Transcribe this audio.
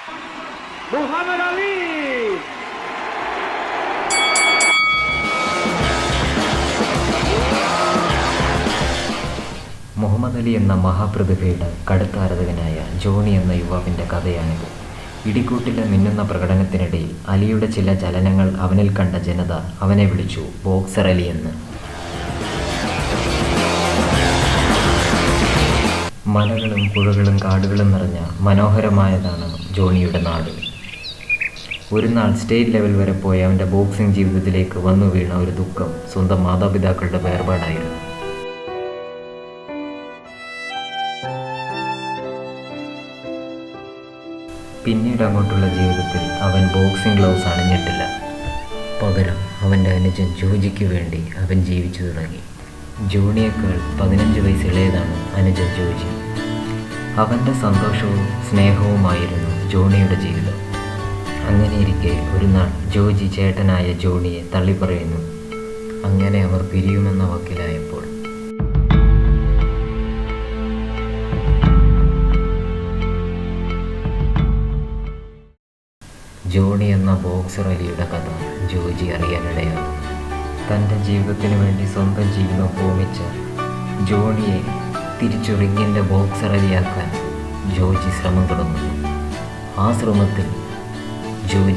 മുഹമ്മദ് അലി. മുഹമ്മദ് അലി എന്ന മഹാപ്രതിഭയുടെ കടുത്ത ആരാധകനായ ജോണി എന്ന യുവാവിൻ്റെ കഥയാണിത്. ഇടിക്കൂട്ടിലെ മിന്നുന്ന പ്രകടനത്തിനിടയിൽ അലിയുടെ ചില ചലനങ്ങൾ അവനിൽ കണ്ട ജനത അവനെ വിളിച്ചു ബോക്സർ അലി എന്ന്. മലകളും പുഴകളും കാടുകളും നിറഞ്ഞ മനോഹരമായതാണ് ജോണിയുടെ നാട്. ഒരു നാൾ സ്റ്റേറ്റ് ലെവൽ വരെ പോയ അവൻ്റെ ബോക്സിംഗ് ജീവിതത്തിലേക്ക് വന്നു വീണ ഒരു ദുഃഖം സ്വന്തം മാതാപിതാക്കളുടെ വേർപാടായിരുന്നു. പിന്നീട് അങ്ങോട്ടുള്ള ജീവിതത്തിൽ അവൻ ബോക്സിംഗ് ഗ്ലൗസ് അണിഞ്ഞിട്ടില്ല. പകരം അവൻ്റെ അനുജൻ ജോജിക്ക് വേണ്ടി അവൻ ജീവിച്ചു തുടങ്ങി. ജോണിയേക്കാൾ 15 വയസ്സ് ഇളയതാണ് അനുജൻ ജോജി. അവൻ്റെ സന്തോഷവും സ്നേഹവുമായിരുന്നു ജോണിയുടെ ജീവിതം. അങ്ങനെയിരിക്കെ ഒരു നാൾ ജോജി ചേട്ടനായ ജോണിയെ തള്ളിപ്പറയുന്നു. അങ്ങനെ അവർ പിരിയുമെന്ന വക്കിലായപ്പോൾ ജോണി എന്ന ബോക്സർ അലിയുടെ കഥ ജോജി അറിയാനിടയാകും. തൻ്റെ ജീവിതത്തിന് വേണ്ടി സ്വന്തം ജീവിതം ഹോമിച്ച ജോണിയെ തിരിച്ചു റിങ്ങിൻ്റെ ബോക്സർ അലിയാക്കാൻ ജോജി ശ്രമം തുടങ്ങുന്നു. ആ ശ്രമത്തിൽ ജോജി